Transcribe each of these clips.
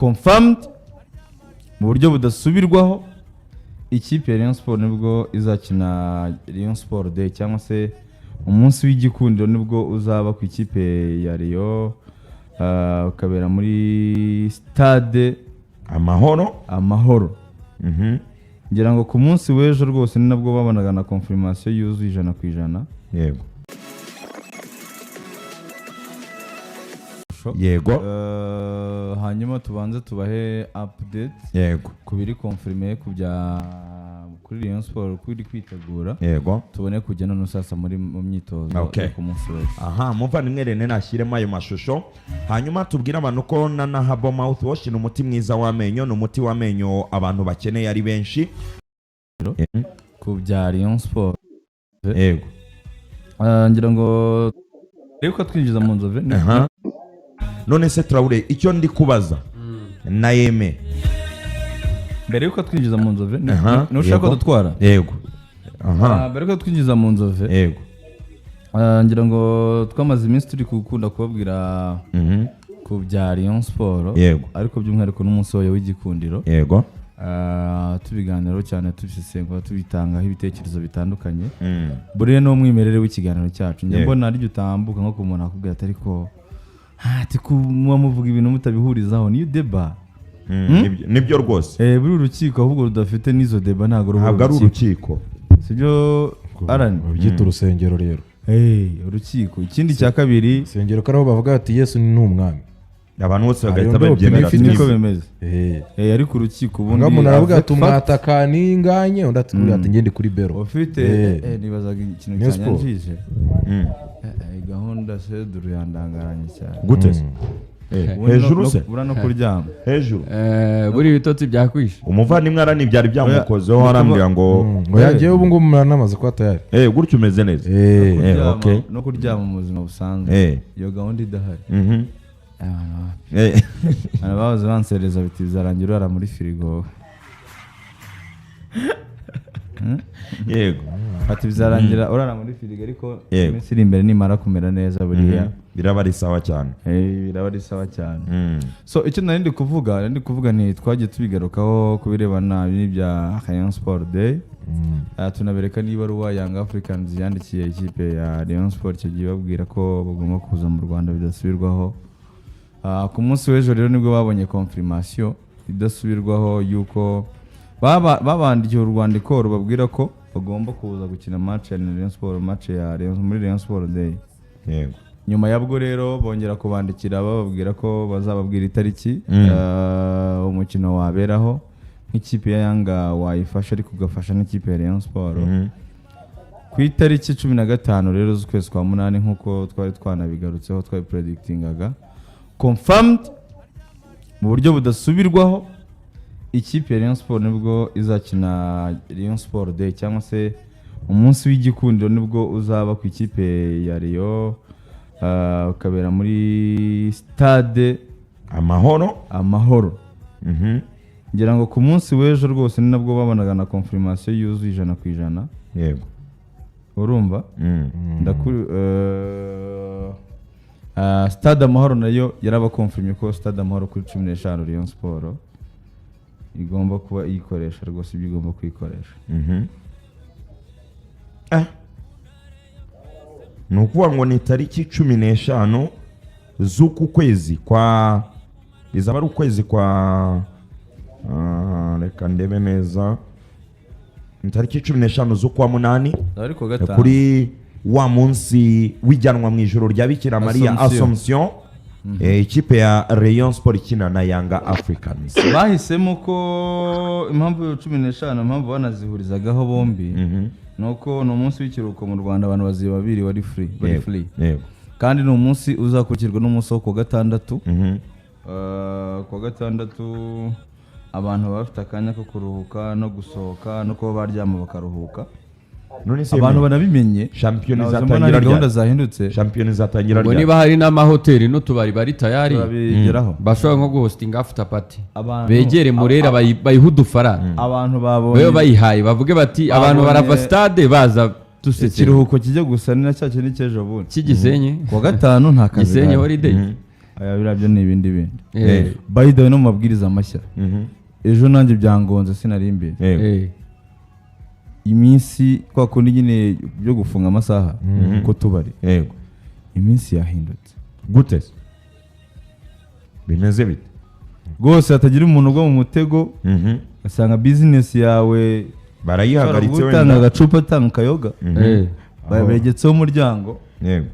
confirmed mu buryo budasubirwaho ikipe ya Rayon Sport nibwo izakina Rayon Sport Day cyangwa se umunsi w'igikundiro nibwo uzaba ku ikipe ya Rayon ukabera muri stade Amahoro. Ngira ngo ku munsi w'ejo rwose ni nabwo babonaga na confirmation yuzuye 100%. Yego. Hanyuma tubanze tubahe update ku biri confirmé kuri Rayon Sport kuri kwitegura. Tubone kujya none sasa mu myitozo ku munsi w'ejo. Aha, muvandimwe Rene nashyiremo ayo mashusho. Hanyuma tubwira abantu ko na Habo Mouthwash ni umuti mwiza w'amenyo, ni umuti w'amenyo abantu bakeneye ari benshi. Ku bya Rayon Sport. Ngira ngo reko twinjiza mu nzove. None se Traore icyo ndi kubaza na Yeme mbere yuko twinjiza mu nzove nushaka dutwara mbere yuko twinjiza mu nzove ngira ngo twamaze iminsi turi gukunda kubabwira ku bya Rayon Sport ariko by'umwihariko n'umunsi wayo w'igikundiro tubiganiraho cyane tubisesengura tubitangaho ibitekerezo bitandukanye buriya no umwimerere w'ikiganiro cyacu njye mbona ari utambuka nko ku muntu akubwira atari ko muvuga ibintu mutabihurizaho niyo deba nibyo rwose buri urukiko ahubwo rudafite n'izo deba ntabwo ari urukiko sibyo babyita urusengero rero urukiko ikindi cya kabiri urusengero karaho bavuga ati Yesu ni umwami abantu bose bagahita babyemera niko bemeze ariko urukiko ubundi umuntu aravuga ati umwataka ninganye undi ati ngende kuri bero ufite nibazaga ikintu cyanyanjije gahunda se duru yandangaranye cyane gute hejuru se bura no kuryama hejuru buri bitotsi byakwisha umuvandimwe arani byari byamukozeho arambwira ngo yagiye ubu ngubu muranamaze ko atayari gutyo umeze neza no kuryama mu buzima busanzwe iyo gahunda idahari bahoze bansereza biti bizarangira urara muri firigo yego ati bizarangira urara muri firigo ariko iminsi iri imbere nimara kumera neza buriya biraba ari sawa cyane biraba ari sawa cyane so icyo nari kuvuga ni twagiye tubigarukaho kubirebana n'ibya Rayon Sport Day tunabereka niba ruwa Young Africans yandikiye ikipe ya Rayon Sport icyo gihe babwira ko bagomba kuza mu Rwanda bidasubirwaho ku munsi w'ejo rero nibwo babonye confirmation idasubirwaho yuko babandikiye urwandiko rubabwira ko bagomba kuza gukina match ya Rayon Sport muri Rayon Sport Day. Nyuma yabwo rero bongera kubandikira bababwira ko bazababwira itariki umukino waberaho nk'ikipe ya Yanga wayifasha ariko ugafasha n'ikipe ya Rayon Sport ku itariki 15 rero z'ukwezi kwa 8 nkuko twari twanabigarutseho twari predictingaga confirmed mu buryo budasubirwaho ikipe ya Rayon Sport nibwo izakina Rayon Sport Day cyangwa se umunsi w'igikundiro nibwo uzaba ku ikipe ya Rayon ukabera muri stade Amahoro. Ngira ngo ku munsi w'ejo rwose ni nabwo babonaga na confirmation yuzuye 100%. Urumva stade Amahoro nayo yarabakonfirmye ko stade Amahoro kuri 15 Rayon Sport igomba kuba iyikoresha rwose ibyo igomba kwikoresha. Nukuvuga ngo ni tariki 15 z'uku kwezi kwa izaba ari ukwezi kwa reka ndebe neza ni tariki 15 z'ukwa 8 kuri wa munsi w'ijyanwa mu ijoro rya Bikira Maria Assumption ikipe ya Rayon Sport ikina na Young Africans. Bahisemo ko impamvu 15 impamvu banazihurizagaho bombi nuko no munsi w'ikiruhuko mu Rwanda abantu baziba babiri bari free kandi no munsi uzakurikirwa n'umunsi wo ku gatandatu ku gatandatu abantu bafite akanya ko kuruhuka no gusohoka no kuba baryama bakaruhuka. Abantu banabimenye champion izatangira gahunda zahindutse ngo niba hari n'amahoteli n'utubari bari tayari bashobora nko guhostinga after party begere Murera bayiha udufaranga abantu babonye bayihaye bavuge bati abantu barava stade baza tusetse ikiruhuko kijya gusa ni na cyacu n'icyejo bundi kigisenye ku gatanu nta kazi Gisenye holiday aya birabyo ni ibindi bindi Eh. by the way no mu mabwiriza mashya ejo nanjye byangonze sinari imbere iminsi kwa kundi nyine byo gufunga amasaha ko tubari yego iminsi yahindutse gute bimeze bite rwose hatagira umuntu ugwa mu mutego asanga business yawe barayihagaritse wenda agacupa atanga akayoga babegetseho umuryango yego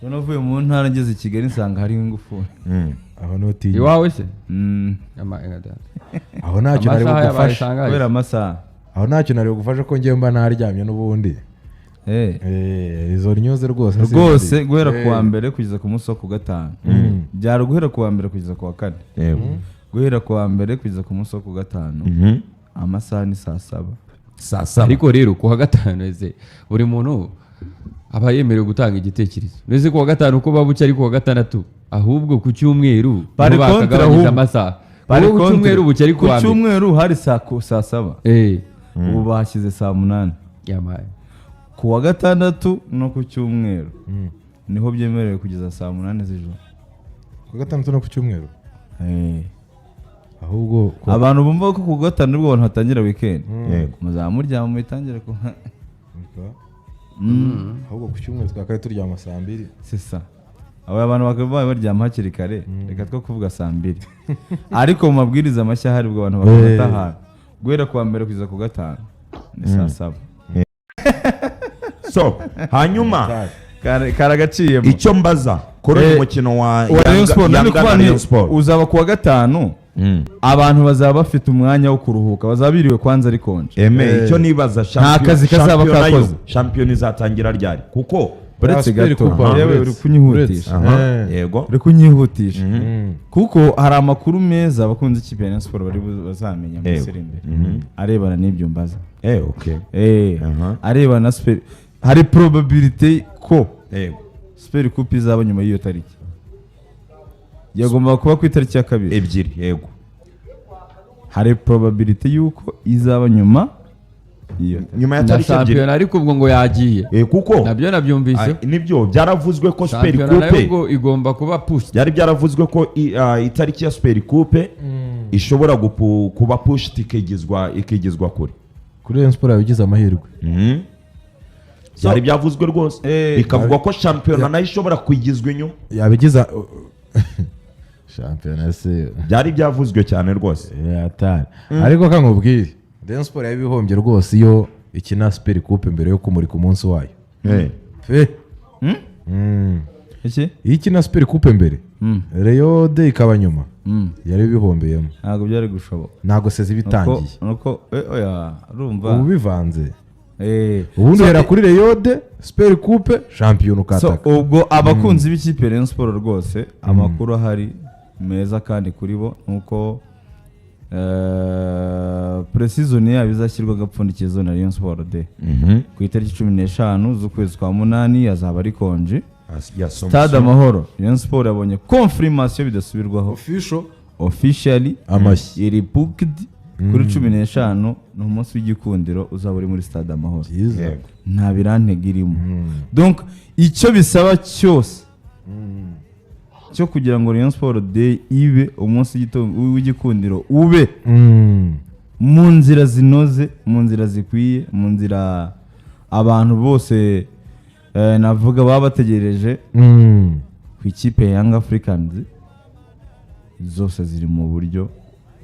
none uvuye mu ntara ngeze i Kigali nsanga hariho ingufuri aho notinya iwawe se aho ntacyo nari bugufasha kubera amasaha aho ntacyo nari bugufasha ko ngiye mba naryamye n'ubundi izo nyuze rwose guhera ku wa mbere kugeza ku munsi wo ku gatanu byari guhera ku wa mbere kugeza ku wa kane guhera ku wa mbere kugeza ku munsi wo ku gatanu amasaha ni saa saba ariko rero ku wa gatanu ese buri muntu aba yemerewe gutanga igitekerezo neze ku wa gatanu uko babuca ari ku wa gatandatu ahubwo ku cyumweru bakagabanyije amasaha ku cyumweru buca ari ku wa mbere ku cyumweru hari saa saba ubu bashyize saa munani yamaye ku wa gatandatu no ku cyumweru niho byemerewe kugeza saa munani z'ijoro ku gatandatu no ku cyumweru ahubwo abantu bumva ko ku gatanu nibwo abantu batangira weekend muzamuryama mubitangire ku ahubwo ku cyumweru twakaye turyama saa 2 sisa abo abantu bakabaye baryama hakiri kare reka two kuvuga saa 2 ariko mu mabwiriza mashya hari bwo abantu bakata aha guhera ku wa mbere kugeza ku gatanu ni saa 7 so hanyuma karagaciyemo icyo mbaza kuri umukino wa Rayon Sport uzaba ku wa gatanu abantu bazaba bafite umwanya wo kuruhuka bazaba biriwe kwanza ari konje icyo nibaza shampiyona izatangira ryari kuko uretse gato yewe uri kunyihutisha yego uri kunyihutisha kuko hari amakuru meza abakunze ikipe ya Rayon Sport bari bazamenya mu Serembe arebana n'ibyo mbaza arebana na hari probability ko Super Coupe izaba nyuma y'iyo tariki yagomba kuba ku itariki ya 2 ebyiri yego hari probability yuko izaba nyuma ya tariki ebyiri ariko ubwo ngo yagiye kuko nabyo nabyumvise nibyo byaravuzwe ko Super Coupe igomba kuba push byari byaravuzwe ko itariki ya Super Coupe ishobora kuba push ikigizwa kuri Rayon Sport yagize amahirwe byari byavuzwe rwose bikavugwa ko shampiyona nayo ishobora kwigizwa inyuma yabigiza shampiyona se byari byavuzwe cyane rwose ariko kankubwire Rayon Sport yabihombye rwose iyo ikina Super Coupe mbere yo kumurika umunsi wayo iki ikina Super Coupe mbere Rayon de ikaba nyuma yari bihombeyemo ntabwo byari gushoboka ntabwo sezi bitangiye nuko oya urumva ubu bivanze ubundi hera kuri Rayon de Super Coupe shampiyona ukataka ubwo abakunzi b'ikipe Rayon Sport rwose amakuru ahari meza kandi kuri bo nuko pre-season yabo izashyirwa gapfundikizo na Rayon Sport Day ku itariki 15 z'ukwezi kwa 8 yazaba ari konje Stade Amahoro. Rayon Sport yabonye confirmation bidasubirwaho officially iri booked kuri 15 no munsi w'igikundiro uzaba uri muri Stade Amahoro nta birantega irimo donc icyo bisaba cyose cyo kugira ngo Rayon Sport Day ibe umunsi w'igikundiro ube mu nzira zinoze mu nzira zikwiye mu nzira abantu bose navuga baba bategereje ku ikipe ya Young Africans zose ziri mu buryo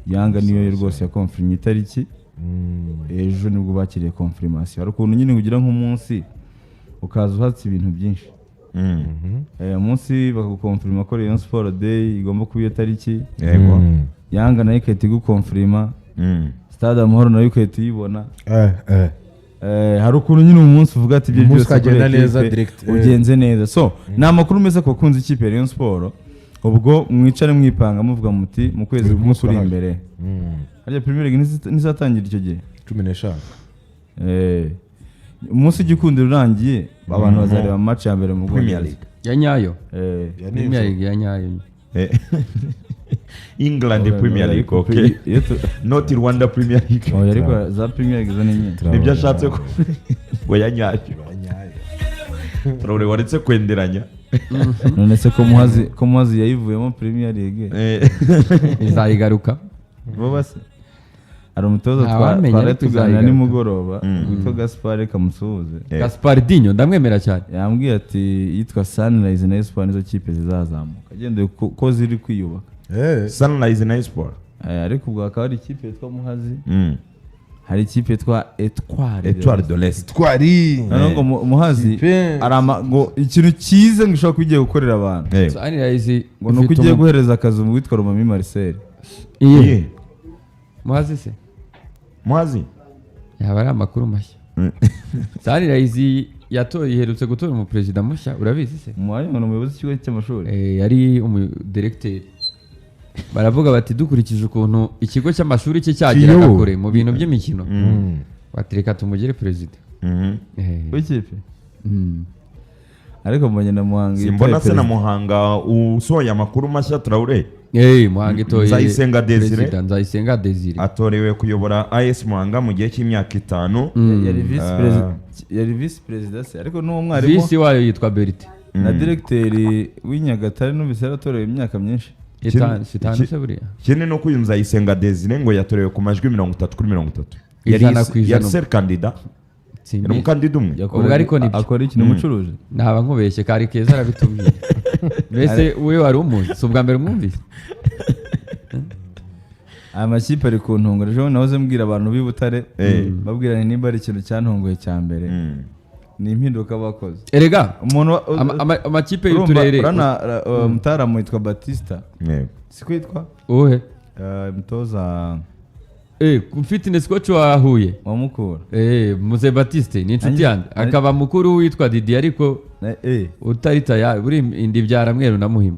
Yanga niyo rwose ya confirm itariki ejo nibwo bakiriye confirmation hari ukuntu nyine kugira nk'umunsi ukaza uhatse ibintu byinshi umunsi bakagukonfirma ko Rayon Sport Day igomba kuba iyo tariki yego Yanga nayo ikahita igukonfirma Stade Amahoro nayo ikahita uyibona hari ukuntu nyine umunsi uvuga ati ibyo byose ugenze neza so ni amakuru meza ku bakunzi ikipe ya Rayon Sport ubwo mwicare mwipanga muvuga muti mu kwezi kumwe kuri imbere harya Premier League nizatangira icyo gihe 15 umunsi igikundiro urangiye abantu bazareba match ya mbere mu Premier League ya nyayo Premier League ya nyayo England Premier League okay not Rwanda Premier League ariko za Premier League zo ni nyinshi nibyo ashatse ko ngo yanyayo Traore waretse kwenderanya none se ko muhazi yayivuyemo Premier League izayigaruka bo base hari umutoza Ntawamenya twari ariko tuganira izayigaruka. nimugoroba witwa Gaspar Kamusuhuze Gaspardinho ndamwemera cyane yambwiye ati yitwa Sunrise na Espoir nizo kipe zizazamuka agendeye ko ziri kwiyubaka Sunrise na Espoir ariko ubwo hakaba hari ikipe yitwa Muhazi hari ikipe yitwa Etoile de l'Est twari noneho ngo Muhazi ngo ikintu cyiza ngo ushobora kuba ugiye gukorera abantu Sunrise ngo ni uko ugiye guhereza akazi mu witwa Romami Marcel iye Muhazi se Muhazi yaba ari amakuru mashya Sunrise yatoye iherutse gutora umuperezida mushya urabizi se umuhari ngo ni umuyobozi w'ikigo cy'amashuri yari umudiregiteri baravuga bati dukurikije ukuntu ikigo cy'amashuri cye cyageraga kure mu bintu by'imikino batereka tumugire perezida w'ikipe ariko mbonye na Muhanga simbona se na Muhanga usohoye amakuru mashya Traoré Muhanga itoye Nzayisenga Desire perezida Nzayisenga Desire atorewe kuyobora AS Muhanga mu gihe cy'imyaka 5 yari vice perezida se ariko n'uwo mwarimu visi wayo yitwa Berite na directeur w'Inyagatare n'ubise yaratorewe imyaka myinshi shitanu se buriya kene no kuyu Nzayisenga Desire ngo yatorewe ku majwi 30-30 yari ser candidat yari umukandida umwe ubwo ariko nibyo akora ikintu umucuruzi naba nkubeshye kari keza arabitubwiye mbese we wari umuzi si ubwa mbere mwumvise aya makipe ari ku ntunguro ejo nahoze mbwira abantu b'i Butare babwirane nimba ari ikintu cyantunguye cya mbere ni impinduka bakoze erega umuntu amakipe y'uturere mutaramu yitwa Batista siko yitwa uhe mutoza fitness coach wa Huye wa Mukura Muze Batiste ni inshuti yanjye akaba mukuru witwa Didi ariko utari tayari buri indi byara mweru na Muhima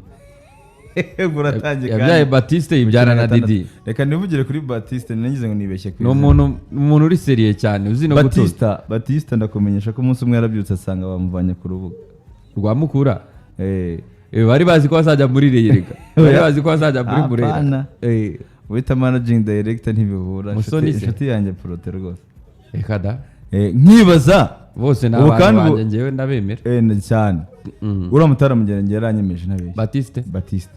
yabyaye Batiste ibyara na Didi reka nivugire kuri Batiste nagize ngo nibeshye kuri umuntu uri seriye cyane uzi no gutoza Batiste ndakumenyesha ko umunsi umwe yarabyutse asanga bamuvanye ku rubuga rwa Mukura bari bazi ko azajya muri Reyerega bari bazi ko azajya muri Murera wita managing director ntibihura Musoni se inshuti yanjye Prote rwose reka da nkibaza bose ni abantu banjye njyewe ndabemera cyane uriya mutaramugera njye yaranyemeje nabeshye Batiste